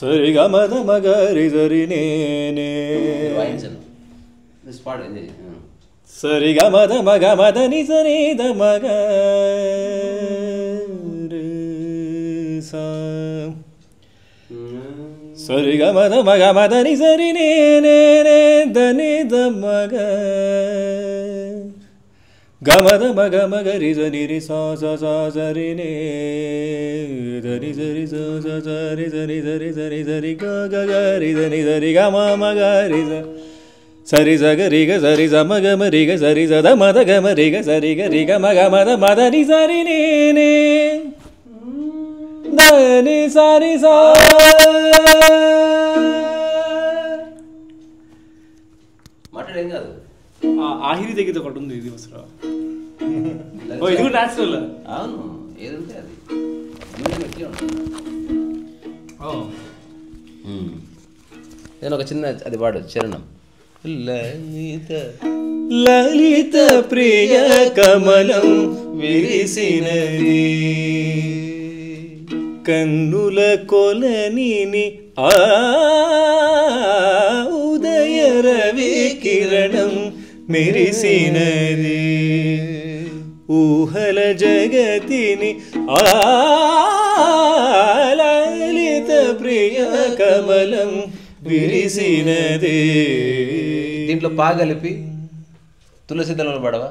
సరిగా మద మగరి సరి నేనే సరిగా మద మగ మదని సరి ద మగ సరిగా మద మగ మదని సరి నేనే దని ద మగ గమద మగ మగరి జని రి సా సా సా సరి నే ధరి సరి సా సా సరి సరి సరి సరి సరి గ గ గరి ధని సరి గ మ మ గరి స సరి స గరి గ సరి స మ గ మ రి గ సరి స ద మ ద గ మ రి గ సరి గ రి గ మ గ మ ద మ ద ని సరి నే నే ధని సరి సా మాట్లాడేం కాదు. ఆహిరి దగ్గర ఒకటి ఉంది ఇది అవసరం. ఇది కూడా న్యాచురల్. అవును, ఏదంటే అది నేను ఒక చిన్న అది వాడు చరణం. లలిత లలిత ప్రియ కమలం విరిసినది కన్నుల కొలనిని ఉదయ రవి కిరణం మెరిసినది ఊహల జగతిని లలిత ప్రియ కమలం విరిసినది. దీంట్లో పాగలిపి తులసి దళంలో పడవా?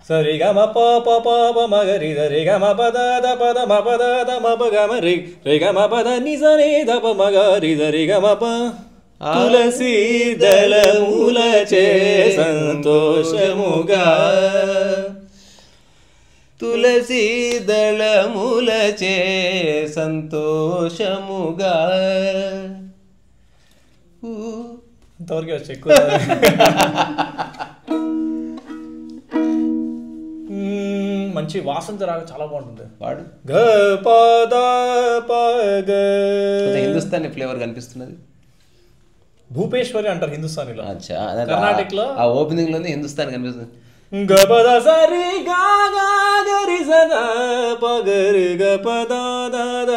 సరి గ మ ప ప ప ప మ గ రి ద రి గ మ ప ద ద ప ద మ ప ద ద మ ప గ మ రి రి గ మ ప ద ని స ని ద ప మ గ రి ద రి గ మ ప తులసి దళముల చే సంతోషముగా తులసి దళముల చే సంతోషముగా ఇంతవరకు వచ్చి ఎక్కువ మంచి వాసంత రాగం చాలా బాగుంటుంది. వాడు గ పద ప గ హిందుస్థానీ ఫ్లేవర్ కనిపిస్తున్నది. భూపేశ్వరి అంటారు హిందుస్థానీలో. కర్ణాటక లో ఆ ఓపెనింగ్ లోనే హిందుస్థానీ కనిపిస్తుంది. గ పద సరి గ గ గరి సద ప గరి గ పద ద ద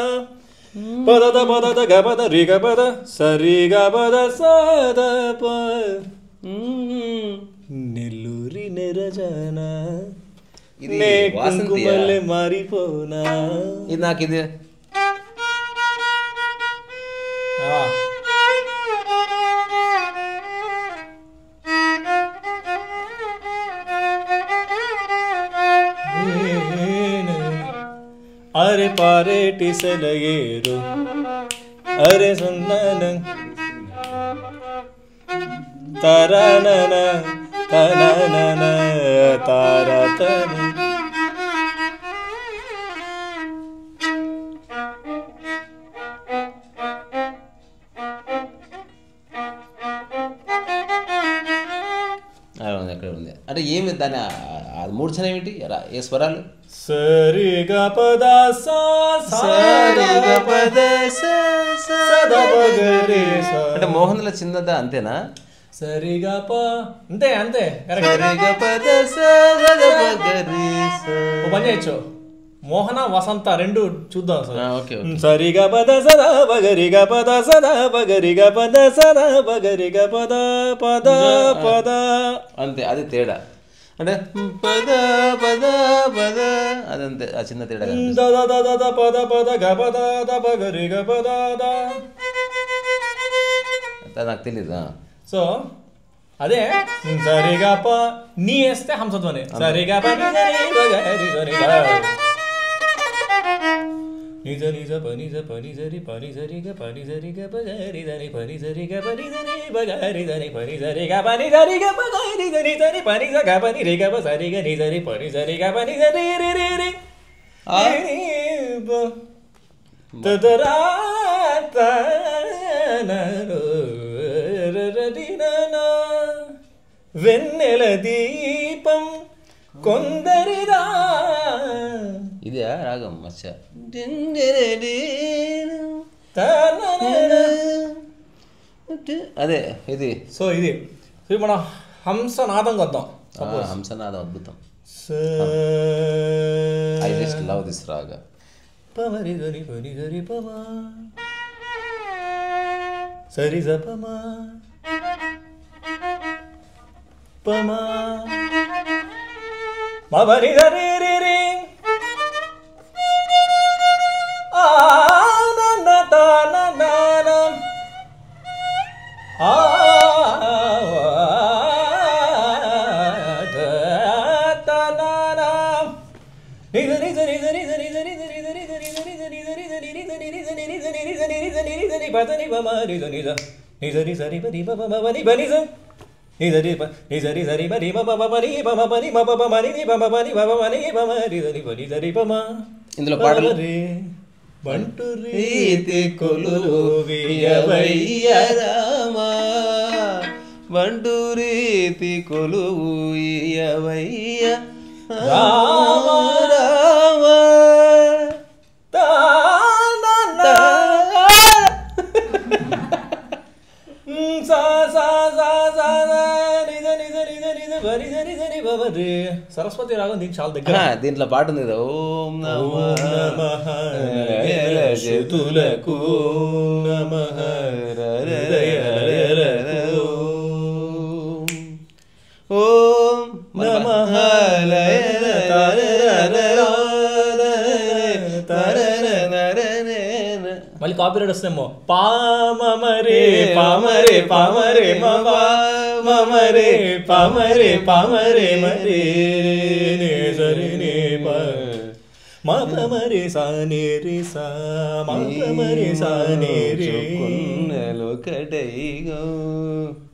పద ద పద ద గ పద రి గ పద సరి గ పద సద ప నెల్లూరి నిరజన నే కుంకుమల్లె మారిపోనా. ఇది నాకు ఇది అరే పారేటి సెలయేరు అరే సుందన తరనన తననన తారతన ఎక్కడ ఉంది అంటే ఏమి దాని మూర్ఛన ఏమిటి ఏ స్వరాలు? సరి గ పద సా సరి గ పద సా సద ప గ రి సా. అంటే మోహన్ల చిన్నదా అంతేనా? సరి గ ప అంతే అంతే సరి గ పద సా సద ప గ రి సా. ఓ పని చేయొచ్చు, మోహన వసంత రెండు చూద్దాం సార్. ఓకే. సరి గ పద సదా ప గ రి గ పద సదా ప గ రి గ పద సదా ప గ రి గ పద పద పద అంతే. అది తేడా అంటే పద పద పద అదంతే, ఆ చిన్న తేడా. పద పద గ పద ద ప గ రి గ పద ద నాకు తెలీదు. సో అదే సరి గ ప నీ వేస్తే హంసధ్వని సరి గ ప ని ద ని ద గ రి ద ని ద ని ద ని ద ప ని ద ప ని ద రి ప ని ద రి గ ప ని ద రి గ ప గ రి ద ని ప ని ద రి గ ప ని ద ని ప గ రి ద ని ప ని ద రి గ ప ని ద రి గ ప గ రి ద ని ద ని ప ని ద గ ప ని రి గ ప స రి గ ని ద రి ప ని ద రి గ ప ని ద రి రి రి రి త ద రా త వెన్నెల దీపం కొందరిదా. ఇది రాగం మచ్చ. అదే ఇది. సో ఇది మన హంసనాదం వద్దాం. హంసనాదం అద్భుతం. ఐ జస్ట్ లవ్ దిస్ రాగా. పమరి గరి పని గరి పమా సరి జ పమా పమా మబరి గరి రి రి ఆ నా నా తా నా నా నా ఆ తా నా నా ని ని ని ని ని ని పదని బమరి జని జ నిజరి సరి పది బమని బని జ నిజరి ప నిజరి సరి పది బమని బమని బమని బమని బమని బమరి జని పని జరి బమ. ఇందులో పాటలు బంటు రీతి కొలులు వియవయ్య రామా బంటు రీతి కొలువు ఇయవయ్య రామ రామ తా సరస్వతి రాగం దీనికి చాలా దగ్గర. దీంట్లో పాట ఉంది కదా, ఓం నమః చేతులకు నమః ఓం నమః మళ్ళీ కాపీరైట్ వస్తేమో పామరే పామరే పామరే మమరే పామరే పామరే మరే నే సరి నే మమరే సానే రే సా మమరే సానే రే కొన్నెలొకటైగో.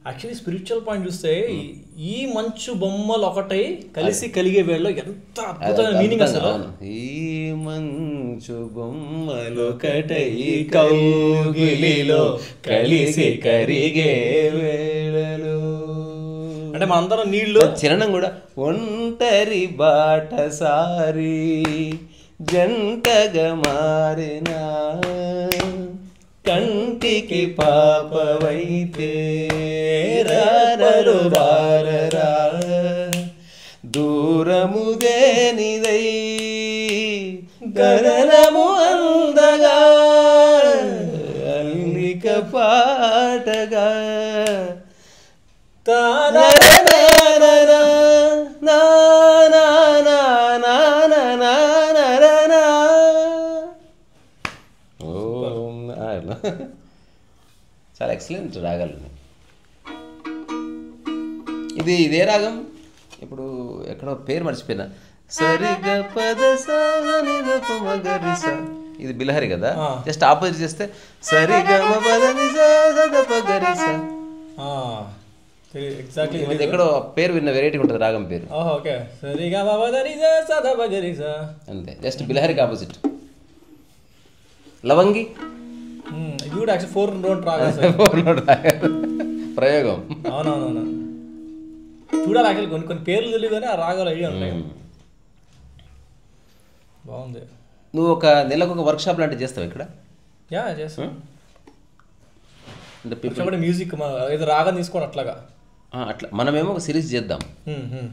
యాక్చువల్లీ స్పిరిచువల్ పాయింట్ చూస్తే ఈ మంచు బొమ్మలు ఒకటై కలిసి కలిగే వేళలో ఎంత అద్భుతమైన మీనింగ్ అసలు. ఈ మంచు బొమ్మలొకటై కౌగిలిలో కలిసి కరిగే వేళలో. అంటే మనందరం నీళ్ళు చరణం కూడా ఒంటరి బాట సారి జంటగా మారిన కంటికి పాపవైతే రారరు రారరా దూరము దేనిదై గగనము అందగా అల్లిక పాటగా చాలా ఎక్సలెంట్ రాగాలు. ఇదే రాగం ఇప్పుడు ఎక్కడో పేరు మర్చిపోయినా. సరిగ పద స ఇది బిలహరి కదా, జస్ట్ ఆపోజిట్ చేస్తే సరిగ పద ఎగ్జాక్ట్లీ ఎక్కడో పేరు విన్న వెరైటీ ఉంటుంది రాగం పేరు. ఓకే అంతే, జస్ట్ బిలహరికి ఆపోజిట్. లవంగి ప్రయోగం. అవునవునవును, చూడాలి. యాక్చువల్లీ కొన్ని కొన్ని పేర్లు తెలియదు కానీ ఆ రాగాలు ఐడియా ఉంటాయి. బాగుంది. నువ్వు ఒక నెలకు ఒక వర్క్షాప్ లాంటివి చేస్తావు ఇక్కడ? యా చేస్తాను. అంటే మ్యూజిక్ ఏదో రాగం తీసుకోండి అట్లాగా. అట్లా మనమేమో ఒక సిరీస్ చేద్దాం.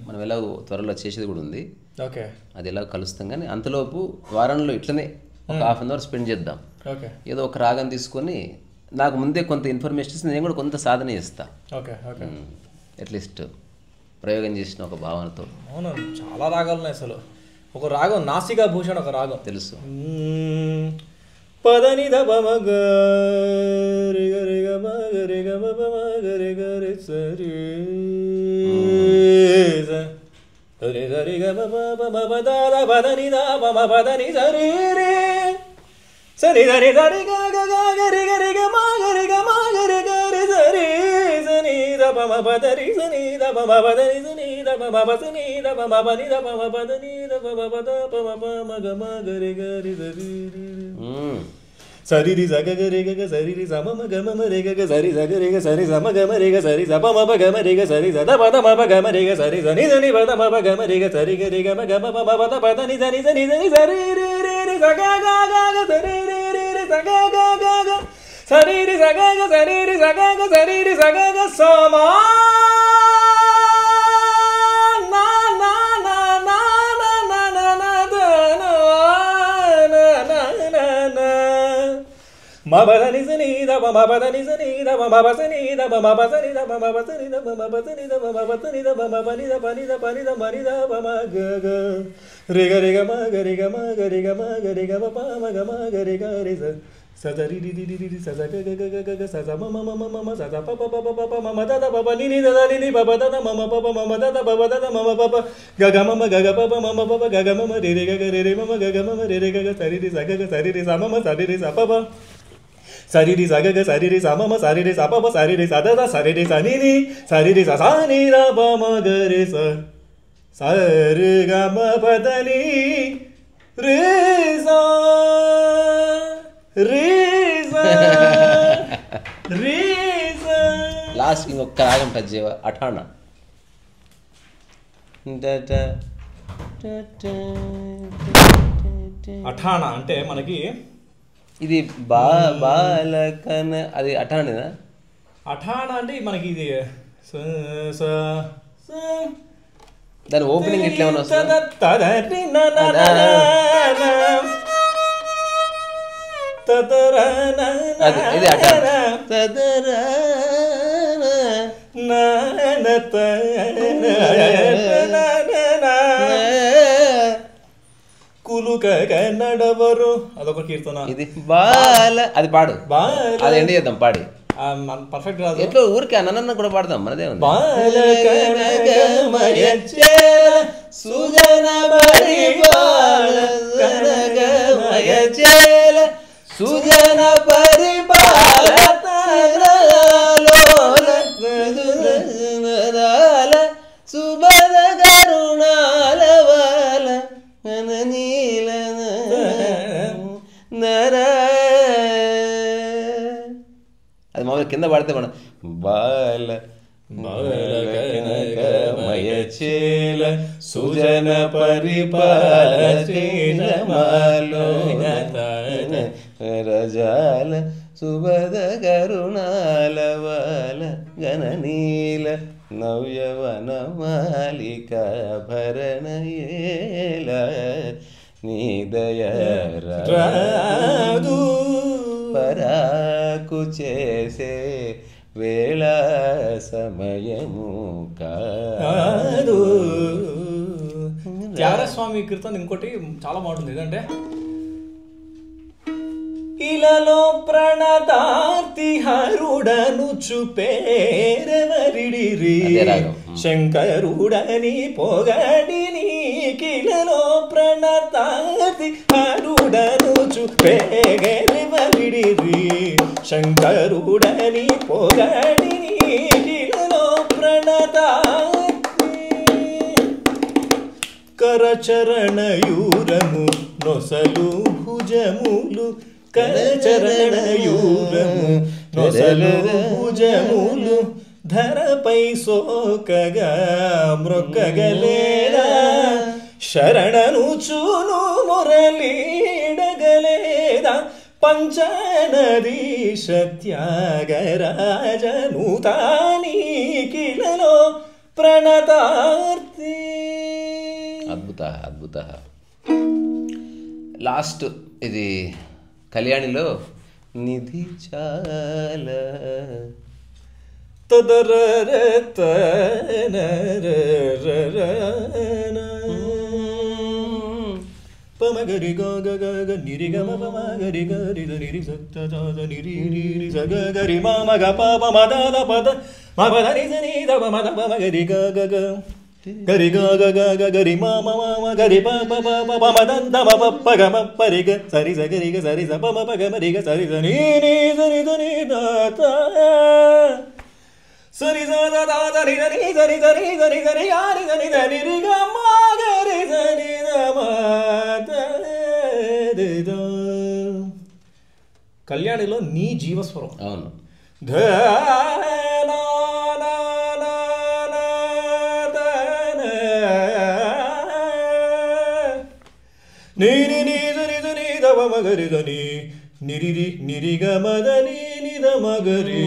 మనం ఎలా త్వరలో చేసేది కూడా ఉంది. ఓకే, అది ఎలా కలుస్తాం. కానీ అంతలోపు వారంలో ఇట్లనే ఒక ½ అవర్ స్పెండ్ చేద్దాం. ఓకే, ఏదో ఒక రాగం తీసుకొని నాకు ముందే కొంత ఇన్ఫర్మేషన్ ఇస్తే నేను కూడా కొంత సాధన చేస్తా. ఓకే ఓకే, అట్లీస్ట్ ప్రయోగం చేసిన ఒక భావనతో. అవును, చాలా రాగాలు ఉన్నాయి అసలు. ఒక రాగం నాసికా భూషణ్ ఒక రాగం తెలుసు. పదని దమగ రి గరి గ మ గరి గ మ ప మ గరి గరి సరి సరి సరి గ మ ప మ ప ద ద పదని ద ప మ పదని సరి రే సరి సరి సరి గ గ గ గరి గరి గ మ గరి గ మ గరి గరి సరి సని ద ప మ ప ద రి సని ద ప మ ప ద రి సని ద ప మ ప సని ద ప మ ప ని ద ప మ ప ద ని ద ప మ ప ద ప మ ప మ గ మ గరి గరి సరి సరిరి సగ రేగ సరిరి సమ గమ రేగ సరి సగ రేగ సరి సమ గమ రేగ సరి సప మప గమ రేగ సరి సద పద మప గమ రేగ సరి సని దని పద మప గమ రేగ సరి గ రేగ మ గమ ప పద పద ని దని దని దని సరి రి రి రి సగ గ గ గ సరి రి రి రి సగ గ గ గ సరి రి సగ గ సరి రి సగ గ సరి రి సగ గ సమా మబదని సని దబ మబదని సని దబ మబసని దబ మబసని దబ మబసని దబ మబసని దబ మబసని దబ మబని దబ ని దబ ని దబ ని దబ మ గ గ రి గ రి గ మ గ రి గ మ గ రి గ మ గ రి గ మ ప మ గ మ గ రి గ రి స స ద రి రి రి రి రి స స గ గ గ గ గ స స మ మ మ మ మ స స ప ప ప ప ప మ మ ద ద ప ప ని ని ద ద ని ని ప ప ద ద మ మ ప ప మ మ ద ద ప ప ద ద మ మ ప ప గ గ మ మ గ గ ప ప మ మ ప ప గ గ మ మ రి రి గ గ రి రి మ మ గ గ మ మ రి రి గ గ స రి రి స గ గ స రి రి స మ మ స రి రి స ప ప సరి రి సగ గ సరి రి స మ మ సరి రి స ప ప సరి రి స ద ద సరి రి స ని ని సరి రి స స ని ర ప మ గ రి స స రి గ మ ప ద ని రి స రి స రి స లాస్ట్ ఇంకొక రాగం టచ్ చేయవా అఠానా అఠానా అంటే మనకి ఇది బాలకన అది అఠానేనా అఠానా అంటే మనకి ఇది దాని ఓపెనింగ్ ఇట్లా ఏమన్నా వస్తుందా? ఇది అఠానా కులుక నడవరు అదొక కీర్తన. ఇది బాల అది పాడు అది ఎండ్ చేద్దాం పాడి పర్ఫెక్ట్ రాదు ఎట్లా ఊరికే అన్న కూడా పాడదాం మనదే ఉంది. సుజన పరిపాల సుబద కరుణాల వాల నీల అది మామూలు కింద పడితే మనం బాల మయచేల సుజన పరిపాల రజాల సుబద కరుణాల వాల గణనీల నవ్యవన మాలిక భరణయేల నీదయరాదు పరాకు చేసే వేళ సమయము కాదు. త్యాగస్వామి కీర్తన ఇంకోటి చాలా బాగుంటుంది ఏంటంటే ఇలలో ప్రణతార్తి హరుడను చూపేరెవరిడిరి శంకరుడని పొగడిని కిలలో ప్రణతార్తి హరుడను చూపేరెవరిడిరి శంకరుడని పొగడిని కిలలో ప్రణతార్తి కరచరణయూరము నొసలు భుజములు కరచరణయూరము నొసలు భుజములు ధరపై సోకగా మ్రొక్కగలేదా శరణను చూను మురళీడగలేదా పంచనదీ సత్యాగరాజనూతాని కిలలో ప్రణతార్తి. అద్భుత అద్భుత. లాస్ట్ ఇది కళ్యాణిలో నిధి చాల పమగరి గగ నిరి గమ పమగరి గరి నిరి సత్త నిరి నిరి సగ గరి మమ గ ప మద పద మద నిజని దమ మద పమగరి గగ గరి గగ గగ గరి మమ మమ గరి ప ప ప ప మద దమ ప ప గ మ పరి గ సరి స గరి గ సరి స ప మ ప గ మ రి గ సరి స ని ని సరి ద ని ద త సరి స ద ద ద రి ద ని సరి సరి సరి సరి ఆ రి ద ని ద ని రి గ మ గ రి స ని ద మ ద ద ద కళ్యాణిలో నీ జీవస్వరం. అవును. నీరి నిధవ మగరిదని నిరిరి నిరిగమదని నిద మగరి.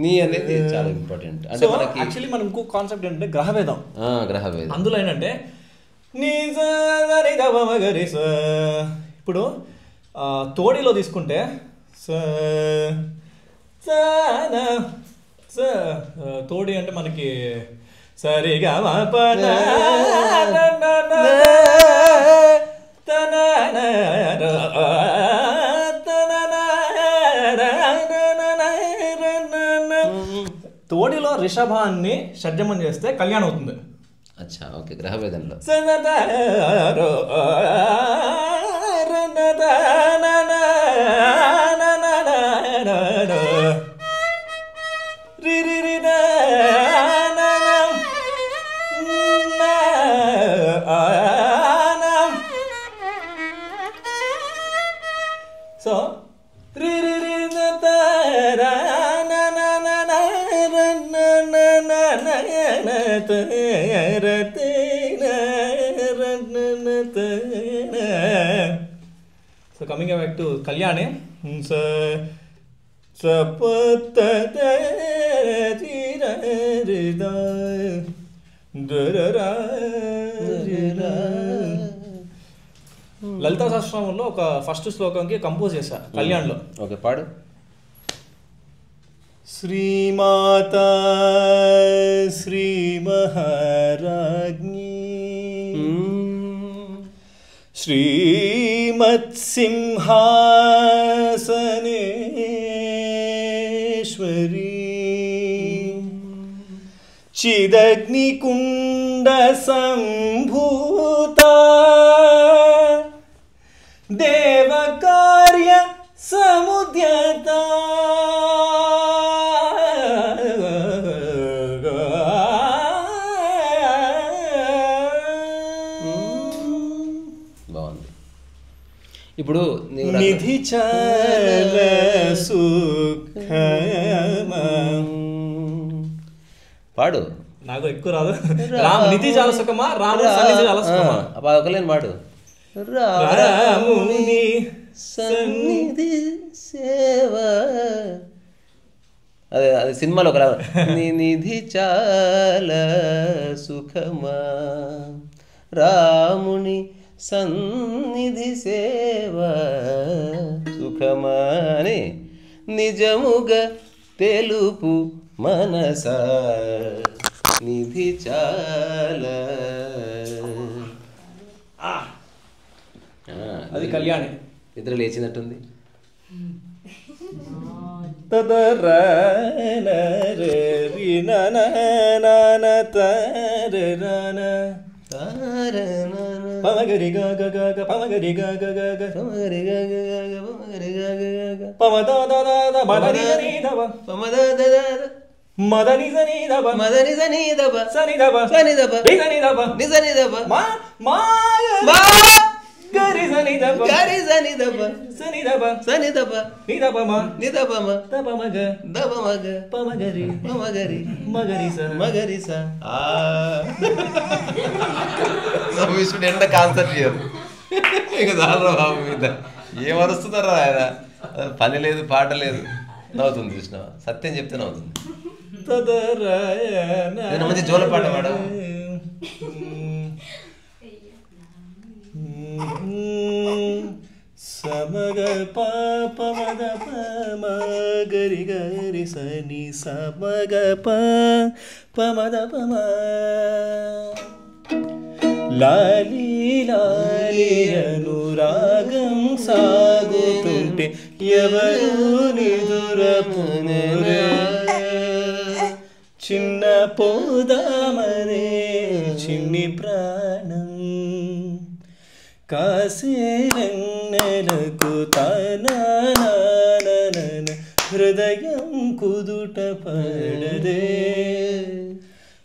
నీ అనేది చాలా ఇంపార్టెంట్. అంటే మనకి యాక్చువల్లీ మనం ఇంకో కాన్సెప్ట్ ఏంటంటే గ్రహభేదం. గ్రహభేదం అందులో ఏంటంటే నిజ నిధవ మగరి స. ఇప్పుడు తోడిలో తీసుకుంటే స తోడి అంటే మనకి సరిగా తోడిలో రిషభాన్ని షడ్జమం చేస్తే కళ్యాణం అవుతుంది. అచ్చా, ఓకే. గ్రహభేదంలో so so coming back to Kalyani. Lalita సహస్రనామంలో ఒక ఫస్ట్ శ్లోకంకి కంపోజ్ చేశా కళ్యాణ్లో. ఓకే, పాడు. శ్రీమాతా శ్రీ మహారాజ్ఞి శ్రీమత్సింహాసనేశ్వరీ చిదగ్నికుండ సంభూత దేవకార్య సముద్యత బాగుంది. ఇప్పుడు నిధి చాల సుఖమా పాడు. నాకు ఎక్కువ రాదు. నిధి చాలా సుఖమా, రాముని సన్నిధి చాలా సుఖమా. ఒకలేని పాడు. రాముని సన్నిధి సేవ. అదే అది సినిమాలో ఒక నిధి చాలా సుఖమా రాముని సన్నిధి సేవ సుఖమా అని నిజముగా తెలుపు మనస నిధి చాలా. అది కళ్యాణి. నిద్ర లేచినట్టుంది. పమగరి గగ గగ పమగరి గగ గగ పమగరి గగ గగ పమగరి గగ గగ పమదా దాదా మదని సని దవ పమదా దాదా మదని సని దవ మదని సని దవ సని దవ సని దవ సని దవ నిసని దవ మా మా మా గరి సని దవ గరి సని దవ సని దవ సని దవ ని దవ మా ని దవ మ దవ మగ దవ మగ పమగరి పమగరి మగరి స మగరి స. విష్ణుడు ఎండ కాన్సర్ట్ చేయరు. ఇక చాలరా బాబు మీద ఏమరుస్తున్నారా ఆయన. పని లేదు పాట లేదు, నవ్వుతుంది. కృష్ణ సత్యం చెప్తే నవ్వుతుంది. మంచి జోల పాట పాడు. సమగ పాప మగ పమగరి గరి సని సమగ పమద పమ లాలి లాలి అనురాగం సాగుతుంటే ఎవరు నిదురపునరే చిన్న పోదామరే చిన్ని ప్రాణం కాసేనకు తానన హృదయం కుదుట పడదే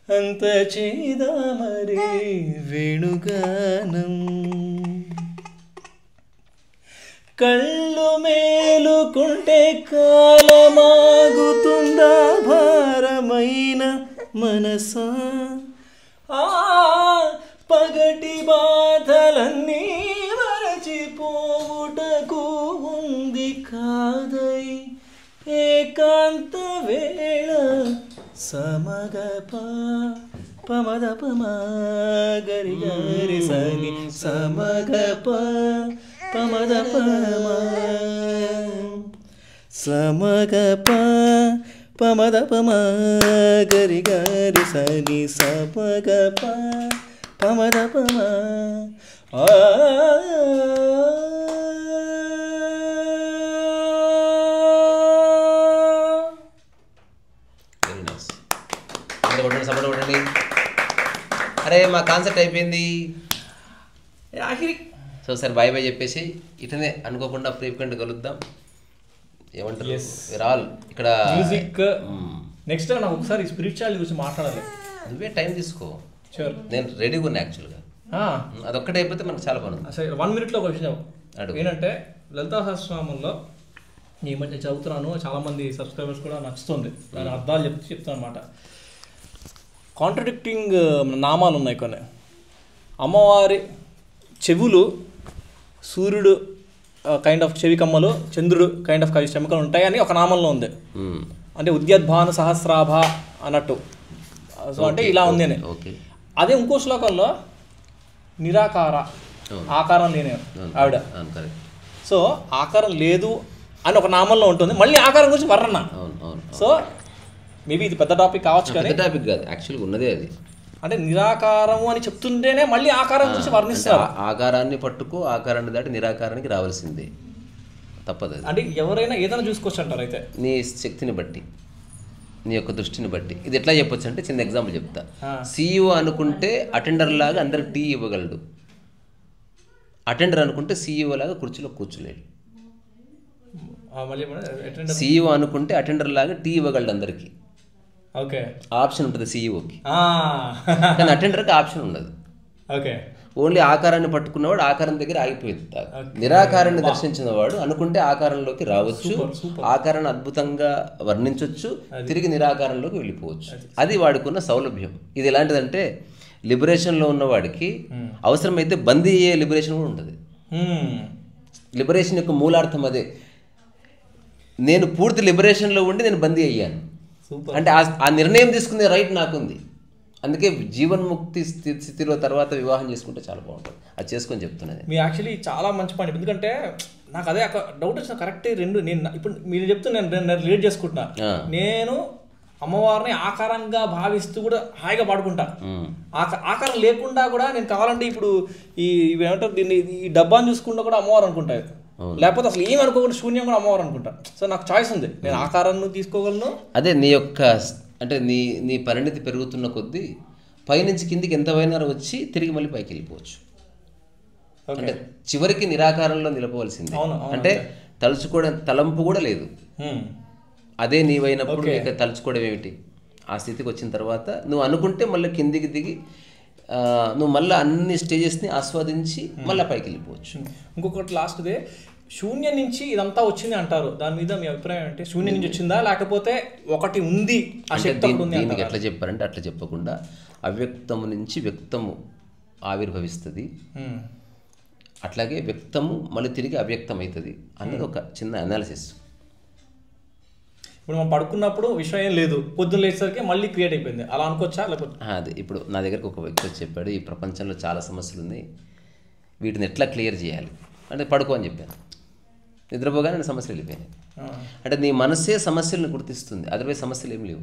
అంత చేదామరే వేణుగానం కళ్ళు మేలుకుంటే కాలమాగుతుందా భారమైన మనసా పగటి బాధలన్నీ మరచిపోవుటకు ఉంది కాదై ఏకాంత వేళ సమగప పమద పమా గరి గరి సని సమగప పమద పమా సమగప పమద పమా గరి గరి సని సమగప పమద పమా కొట్టండి. అరే మా కాన్సెప్ట్ అయిపోయింది. సో సరే బాయ్ బాయ్ చెప్పేసి ఇటనే అనుకోకుండా ఫ్రీక్వెంట్ కలుద్దాం. ఏమంటారు రాల్ ఇక్కడ మ్యూజిక్ నెక్స్ట్ నాకు ఒకసారి స్పిరిచువాలిటీ గురించి మాట్లాడాలి. నువ్వే టైం తీసుకో. నేను రెడీగా ఉన్నా యాక్చువల్గా. అదొక్కటే అయిపోతే మనకు చాలా పని. సరే 1 minute ఒక విషయం ఏంటంటే లలితా సహస్రనామంలో ఈ మధ్య చదువుతున్నాను, చాలామంది సబ్స్క్రైబర్స్ కూడా నచ్చుతుంది, దాని అర్థాలు చెప్తాను అనమాట. కాంట్రడిక్టింగ్ నామాలు ఉన్నాయి కొన్ని. అమ్మవారి చెవులు సూర్యుడు కైండ్ ఆఫ్ చెవి కమ్మలు, చంద్రుడు కైండ్ ఆఫ్ చెమకలు ఉంటాయని ఒక నామంలో ఉంది. అంటే ఉద్యద్భాను సహస్రాభ అన్నట్టు. సో అంటే ఇలా ఉంది అని. అదే ఇంకో శ్లోకంలో నిరాకార, ఆకారం లేని ఆవిడ. సో ఆకారం లేదు అని ఒక నామంలో ఉంటుంది, మళ్ళీ ఆకారం గురించి వర్ణన. సో మేబీ ఇది పెద్ద టాపిక్ కావచ్చు, కానీ టాపిక్ కాదు యాక్చువల్గా ఉన్నదే అది. అంటే నిరాకారము అని చెప్తుంటేనే మళ్ళీ ఆకారం గురించి వర్ణిస్తారు. ఆకారాన్ని పట్టుకో, ఆకారాన్ని దాటి నిరాకారానికి రావాల్సిందే, తప్పదు. అంటే ఎవరైనా ఏదైనా చూసుకోవచ్చు అంటారు. అయితే నీ శక్తిని బట్టి, నీ యొక్క దృష్టిని బట్టి. ఇది ఎట్లా చెప్పొచ్చు అంటే చిన్న ఎగ్జాంపుల్ చెప్తా. CEO అనుకుంటే అటెండర్ లాగా అందరికి టీ ఇవ్వగలడు. అటెండర్ అనుకుంటే CEO లాగా కుర్చీలో కూర్చోలేడు. CEO అనుకుంటే అటెండర్ లాగా టీ ఇవ్వగలడు అందరికి. ఓకే, ఆప్షన్ ఉంటుంది CEOకి, కానీ అటెండర్కి ఆప్షన్ ఉండదు. ఓకే, ఓన్లీ ఆకారాన్ని పట్టుకున్నవాడు ఆకారం దగ్గర ఆగిపోయింది. నిరాకారాన్ని దర్శించిన వాడు అనుకుంటే ఆకారంలోకి రావచ్చు, ఆకారాన్ని అద్భుతంగా వర్ణించవచ్చు, తిరిగి నిరాకారంలోకి వెళ్ళిపోవచ్చు. అది వాడుకున్న సౌలభ్యం. ఇది ఎలాంటిదంటే లిబరేషన్లో ఉన్నవాడికి అవసరమైతే బందీ అయ్యే లిబరేషన్ కూడా ఉంటుంది. లిబరేషన్ యొక్క మూలార్థం అదే. నేను పూర్తి లిబరేషన్లో ఉండి నేను బందీ అయ్యాను అంటే ఆ నిర్ణయం తీసుకునే రైట్ నాకుంది. అందుకే జీవన్ముక్తి స్థితిలో తర్వాత వివాహం చేసుకుంటే చాలా బాగుంటుంది. అది చేసుకొని చెప్తున్నది. మీ యాక్చువల్లీ చాలా మంచి పాయింట్. ఎందుకంటే నాకు అదే డౌట్ వచ్చిన కరెక్టే. రెండు నేను ఇప్పుడు మీరు చెప్తే నేను రిలేట్ చేసుకుంటున్నా. నేను అమ్మవారిని ఆకారంగా భావిస్తూ కూడా హాయిగా పాడుకుంటా. ఆకారం లేకుండా కూడా నేను కావాలంటే ఇప్పుడు ఏమంటారు దీన్ని, ఈ డబ్బాని చూసుకుంటా కూడా అమ్మవారు అనుకుంటా, లేకపోతే అసలు ఏమి అనుకోకుండా శూన్యం కూడా అమ్మవారు అనుకుంటా. సో నాకు చాయిస్ ఉంది, నేను ఆకారాన్ని తీసుకోగలను. అదే నీ యొక్క అంటే నీ పరిణితి పెరుగుతున్న కొద్దీ పైనుంచి కిందికి ఎంత వైనారు వచ్చి తిరిగి మళ్ళీ పైకి వెళ్ళిపోవచ్చు. అంటే చివరికి నిరాకారంలో నిలపవలసింది. అంటే తలుచుకోవడం తలంపు కూడా లేదు. అదే నీవైనప్పుడు ఇక తలుచుకోవడం ఏమిటి? ఆ స్థితికి వచ్చిన తర్వాత నువ్వు అనుకుంటే మళ్ళీ కిందికి దిగి నువ్వు మళ్ళీ అన్ని స్టేజెస్ని ఆస్వాదించి మళ్ళీ పైకి వెళ్ళిపోవచ్చు. ఇంకొకటి లాస్ట్దే, శూన్యం నుంచి ఇదంతా వచ్చింది అంటారు. దాని మీద మీ అభిప్రాయం అంటే శూన్యం నుంచి వచ్చిందా లేకపోతే ఒకటి ఉంది ఆ శక్తి ఉంది? దీనికి ఎట్లా చెప్పారంటే అట్లా చెప్పకుండా అవ్యక్తము నుంచి వ్యక్తము ఆవిర్భవిస్తుంది, అట్లాగే వ్యక్తము మళ్ళీ తిరిగి అవ్యక్తం అవుతుంది అన్నది ఒక చిన్న అనాలిసిస్. ఇప్పుడు మనం పడుకున్నప్పుడు విషయం ఏం లేదు, పొద్దున్న లేచేసరికి మళ్ళీ క్రియేట్ అయిపోయింది, అలా అనుకోవచ్చా? లేకపోతే అదే ఇప్పుడు నా దగ్గరకు ఒక వ్యక్తి వచ్చి చెప్పాడు, ఈ ప్రపంచంలో చాలా సమస్యలు ఉన్నాయి, వీటిని ఎట్లా క్లియర్ చేయాలి అంటే పడుకో అని చెప్పాను. నిద్రపోగానే నేను సమస్యలు వెళ్ళిపోయాను. అంటే నీ మనసే సమస్యలను గుర్తిస్తుంది, అదర్వైజ్ సమస్యలు ఏం లేవు.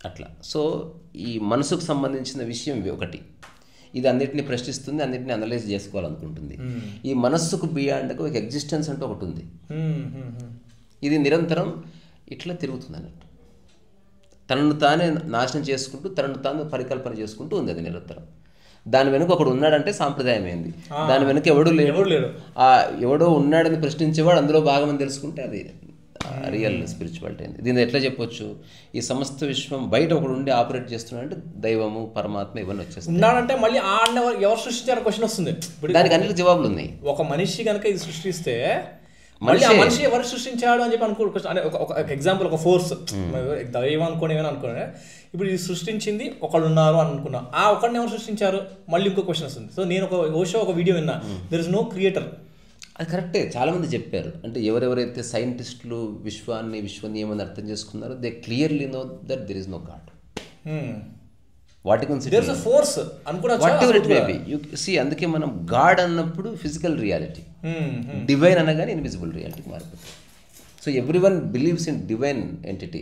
అట్లా. సో ఈ మనసుకు సంబంధించిన విషయం ఒకటి, ఇది అన్నిటిని ప్రశ్నిస్తుంది, అన్నిటిని అనలైజ్ చేసుకోవాలనుకుంటుంది. ఈ మనస్సుకు బియాండ్ ఒక ఎగ్జిస్టెన్స్ అంటూ ఒకటి ఉంది. ఇది నిరంతరం ఇట్లా తిరుగుతుంది అన్నట్టు, తనను తానే నాశనం చేసుకుంటూ తనను తాను పరికల్పన చేసుకుంటూ ఉంది. అది నిరంతరం. దాని వెనుక ఒకడు ఉన్నాడంటే సాంప్రదాయం ఏంది, దాని వెనుక ఎవడో లేడు, ఆ ఎవడో ఉన్నాడని ప్రశ్నించేవాడు అందులో భాగమని తెలుసుకుంటే రియల్ స్పిరిచువాలిటీ అనేది. దీన్ని ఎట్లా చెప్పొచ్చు, ఈ సమస్త విశ్వం బయట ఒకడు ఉండి ఆపరేట్ చేస్తున్నాడంటే దైవము పరమాత్మ ఇవన్నీ వచ్చేస్తాయి. ఉన్నాడంటే మళ్ళీ ఎవరు సృష్టించారో క్వశ్చన్ వస్తుంది. దానికి అన్నిటి జవాబులు ఉన్నాయి. ఒక మనిషి కనుక ఇది సృష్టిస్తే మళ్ళీ ఆ మనిషి ఎవరు సృష్టించాడు అని చెప్పి అంటే ఒక ఎగ్జాంపుల్, ఒక ఫోర్స్, దైవం అనుకోని ఏమైనా అనుకోండి, ఇప్పుడు ఇది సృష్టించింది ఒకళ్ళు ఉన్నారు అని అనుకున్నా, ఆ ఒకరిని ఎవరు సృష్టించారు మళ్ళీ ఇంకో క్వశ్చన్ వస్తుంది. సో నేను ఒక వీడియో విన్నా, దెర్ ఇస్ నో క్రియేటర్. అది కరెక్టే, చాలామంది చెప్పారు. అంటే ఎవరెవరైతే సైంటిస్టులు విశ్వ నియమాన్ని అర్థం చేసుకున్నారో they clearly know that there is no God. వాటి గురించి ఫోర్స్ అందుకే మనం గాడ్ అన్నప్పుడు ఫిజికల్ రియాలిటీ, డివైన్ అనగానే ఇన్విజిబుల్ రియాలిటీకి మారిపోతుంది. So everyone believes in divine entity.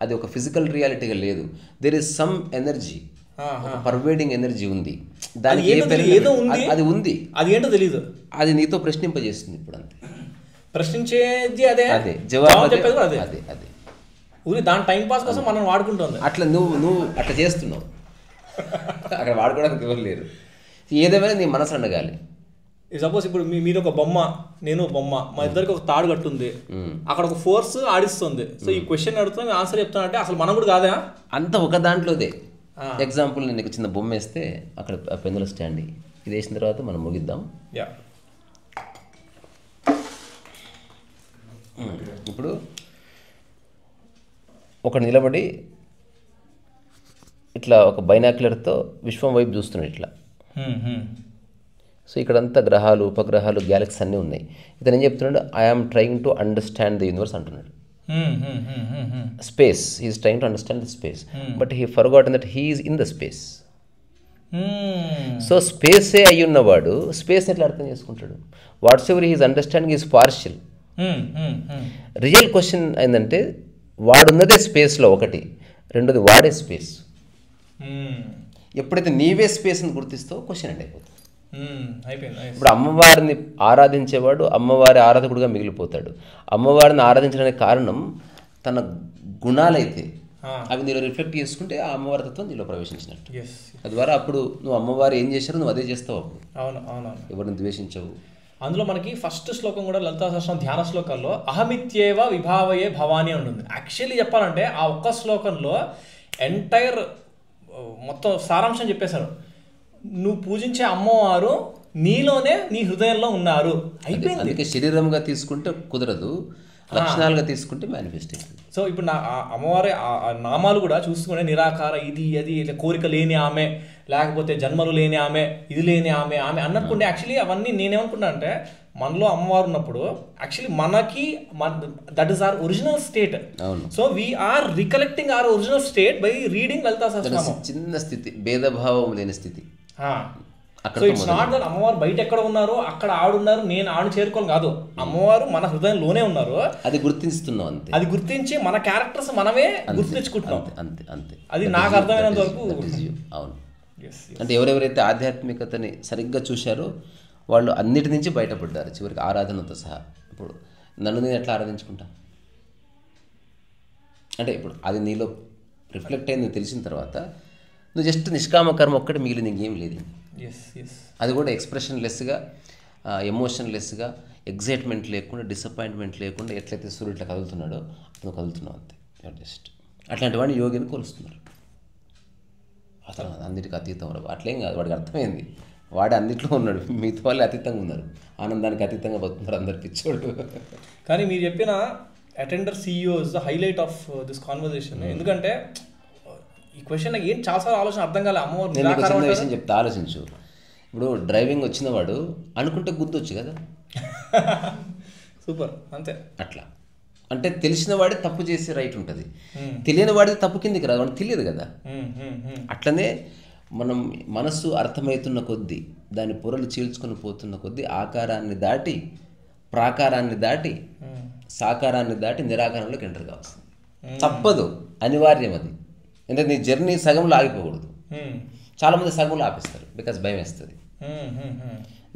అది ఒక ఫిజికల్ రియాలిటీగా లేదు. There is some energy, pervading energy ఉంది. దానికి అది ఉంది, అది ఏంటో తెలియదు. అది నీతో ప్రశ్నింపజేస్తుంది. ఇప్పుడు అంతే, ప్రశ్నించేది అదే, అదే జవాబు అదే అదే అదే దాని టైం పాస్ కోసం మనం వాడుకుంటుంది. అట్లా నువ్వు అట్లా చేస్తున్నావు, అక్కడ వాడుకోవడానికి ఎవరు లేరు. ఏదేమైనా నీ మనసు అడగాలి. సపోజ్ ఇప్పుడు మీరు ఒక బొమ్మ, నేను బొమ్మ, మా ఇద్దరికి ఒక తాడు కట్టుంది, అక్కడ ఒక ఫోర్స్ ఆడిస్తుంది. సో ఈ క్వశ్చన్ అడుగుతున్నా ఆన్సర్ చెప్తానంటే అసలు మనం కూడా కాదా అంత ఒక దాంట్లోదే. ఎగ్జాంపుల్ నేను నీకు చిన్న బొమ్మ వేస్తే అక్కడ పెన్నుల స్టాండ్ ఇది వేసిన తర్వాత మనం ముగిద్దాం. ఇప్పుడు ఒకడు నిలబడి ఇట్లా ఒక బైనాక్యులర్తో విశ్వం వైపు చూస్తున్నాడు ఇట్లా. సో ఇక్కడంతా గ్రహాలు, ఉపగ్రహాలు, గ్యాలక్సీస్ అన్నీ ఉన్నాయి. ఇతను ఏం చెప్తున్నాడు, I am trying to understand the universe అంటున్నాడు. Space, he is trying to understand the space, but he forgotten that he is in the space. So స్పేసే అయి ఉన్నవాడు స్పేస్ని ఎట్లా అర్థం చేసుకుంటాడు? Whatsoever he is understanding is partial. Real question ఏంటంటే వాడున్నదే స్పేస్లో ఒకటి, రెండోది వాడే స్పేస్. ఎప్పుడైతే నీవే స్పేస్ని గుర్తిస్తావో క్వశ్చన్ ఎండ్ అయిపోతుంది. ఇప్పుడు అమ్మవారిని ఆరాధించేవాడు అమ్మవారి ఆరాధకుడుగా మిగిలిపోతాడు. అమ్మవారిని ఆరాధించడానికి కారణం తన గుణాలైతే అవి నీలో రిఫ్లెక్ట్ చేసుకుంటే ఆ అమ్మవారి తత్వం నీలో ప్రవేశించినట్టు. తద్వారా అప్పుడు నువ్వు అమ్మవారు ఏం చేశారో నువ్వు అదే చేస్తావు. అప్పుడు ఎవరిని ద్వేషించవు. అందులో మనకి ఫస్ట్ శ్లోకం కూడా లలితా సహస్రనామ ధ్యాన శ్లోకాల్లో అహమిత్యేవ విభావయే భవాని అని ఉంటుంది. యాక్చువల్లీ చెప్పాలంటే ఆ ఒక్క శ్లోకంలో ఎంటైర్ మొత్తం సారాంశం చెప్పేశారు. నువ్వు పూజించే అమ్మవారు నీలోనే, నీ హృదయంలో ఉన్నారు, అయిపోయింది. అందుకే శరీరంగా తీసుకుంటే కుదరదు, లక్షణాలుగా తీసుకుంటే మేనిఫెస్టేషన్. సో ఇప్పుడు నా అమ్మవారి నామాలు కూడా చూసుకునే నిరాకార, ఇది అది, కోరిక లేని ఆమె, లేకపోతే జన్మలు లేని ఆమె, ఇది లేని ఆమె అన్నట్టుండే. యాక్చువల్లీ అవన్నీ నేనేమనుకున్నా అంటే మనలో అమ్మవారు ఉన్నప్పుడు యాక్చువల్లీ మనకి that is our original state. So we are recollecting our original state by reading Lalita Sahasranamam. చిన్న స్థితి, భేదభావం లేని స్థితి. సో ఇట్స్ నాట్ దట్ అమ్మవారు బయట ఎక్కడ ఉన్నారో అక్కడ ఆడున్నారు, నేను ఆడు చేరుకోవాలి కాదు. అమ్మవారు మన హృదయంలోనే ఉన్నారు, అది గుర్తిస్తున్నాం అంతే. అది గుర్తించి మన క్యారెక్టర్స్ మనమే గుర్తించుకుంటున్నాం అంతే అంతే. అది నాకు అర్థమైనంత వరకు. అవును. అంటే ఎవరెవరైతే ఆధ్యాత్మికతని సరిగ్గా చూశారో వాళ్ళు అన్నిటి నుంచి బయటపడ్డారు చివరికి, ఆరాధనతో సహా. ఇప్పుడు నన్ను నేను ఎట్లా ఆరాధించుకుంటా అంటే ఇప్పుడు అది నీలో రిఫ్లెక్ట్ అయింది తెలిసిన తర్వాత నువ్వు జస్ట్ నిష్కామ కర్మ ఒక్కటి మిగిలింది, ఇంకేం లేదు. అది కూడా ఎక్స్ప్రెషన్ లెస్గా, ఎమోషన్ లెస్గా, ఎగ్జైట్మెంట్ లేకుండా, డిసప్పాయింట్మెంట్ లేకుండా ఎట్లయితే సూర్యుడు ఇట్లా కదులుతున్నాడో నువ్వు కదులుతున్నావు అంతే. జస్ట్ అట్లాంటి వాడిని యోగిని కొలుస్తున్నారు. అసలు అన్నిటికీ అతీతం రా, అట్లేం కాదు. వాడికి అర్థమైంది, వాడు అన్నిట్లో ఉన్నాడు, మిగతా వాళ్ళు అతీతంగా ఉన్నారు, ఆనందానికి అతీతంగా బతుకుతున్నారు అందరు పిచ్చోడు. కానీ మీరు చెప్పిన attender CEO is the highlight of this conversation. ఎందుకంటే ఈ క్వశ్చన్ నాకు ఏం చాలాసార్లు ఆలోచన అర్థం కాలే. అమ్మవారు చిన్న విషయం చెప్తే ఆలోచించు. ఇప్పుడు డ్రైవింగ్ వచ్చిన వాడు అనుకుంటే గుర్తొచ్చు కదా. సూపర్, అంతే. అట్లా అంటే తెలిసిన వాడే తప్పు చేసే రైట్ ఉంటుంది, తెలియని వాడిది తప్పు కిందికి రాదు, వాడికి తెలియదు కదా. అట్లనే మనం మనస్సు అర్థమవుతున్న కొద్దీ, దాని పొరలు చీల్చుకొని పోతున్న కొద్దీ ఆకారాన్ని దాటి, ప్రాకారాన్ని దాటి, సాకారాన్ని దాటి నిరాకారంలోకి ఎంటర్ కావాల్సింది. తప్పదు, అనివార్యం అది. ఎందుకంటే నీ జర్నీ సగంలో ఆగిపోకూడదు. చాలామంది సగంలో ఆపిస్తారు బికాజ్ భయం వేస్తుంది.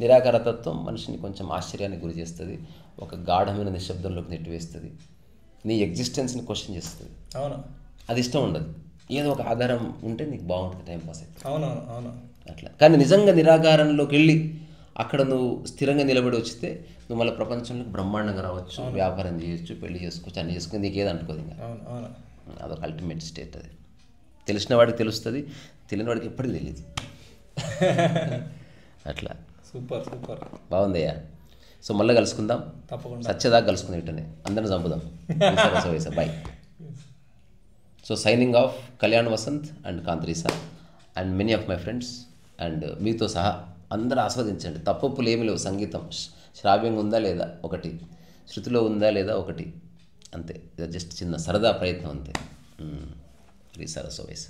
నిరాకార తత్వం మనిషిని కొంచెం ఆశ్చర్యానికి గురి చేస్తుంది, ఒక గాఢమైన నిశ్శబ్దంలోకి నెట్టివేస్తుంది, నీ ఎగ్జిస్టెన్స్ని క్వశ్చన్ చేస్తుంది. అవును, అది ఇష్టం ఉండదు. ఏదో ఒక ఆధారం ఉంటే నీకు బాగుంటుంది, టైంపాస్ అవుతుంది. అవునవును అవును. అట్లా. కానీ నిజంగా నిరాకారంలోకి వెళ్ళి అక్కడ నువ్వు స్థిరంగా నిలబడి వచ్చితే నువ్వు మళ్ళీ ప్రపంచంలో బ్రహ్మాండంగా రావచ్చు, వ్యాపారం చేయొచ్చు, పెళ్లి చేసుకోవచ్చు, అన్ని చేసుకుని నీకేది అంటుకోదు ఇంకా. అదొక అల్టిమేట్ స్టేట్. అది తెలిసిన వాడికి తెలుస్తుంది, తెలియని వాడికి ఎప్పటికీ తెలియదు. అట్లా సూపర్ సూపర్ బాగుందయ్యా. సో మళ్ళీ కలుసుకుందాం, తప్పకుండా సత్యదాకా కలుసుకుందాం, ఇట్టనే అందరిని చంపుదాం. Bye. So signing off Kalyan Vasant and కాంత్రీసా and many of my friends and మీతో సహా అందరూ ఆస్వాదించండి. తప్పులు ఏమి లేవు. సంగీతం శ్రావ్యంగా ఉందా లేదా ఒకటి, శృతిలో ఉందా లేదా ఒకటి, అంతే. ఇది జస్ట్ చిన్న సరదా ప్రయత్నం అంతే. రీసా రసోవేస్.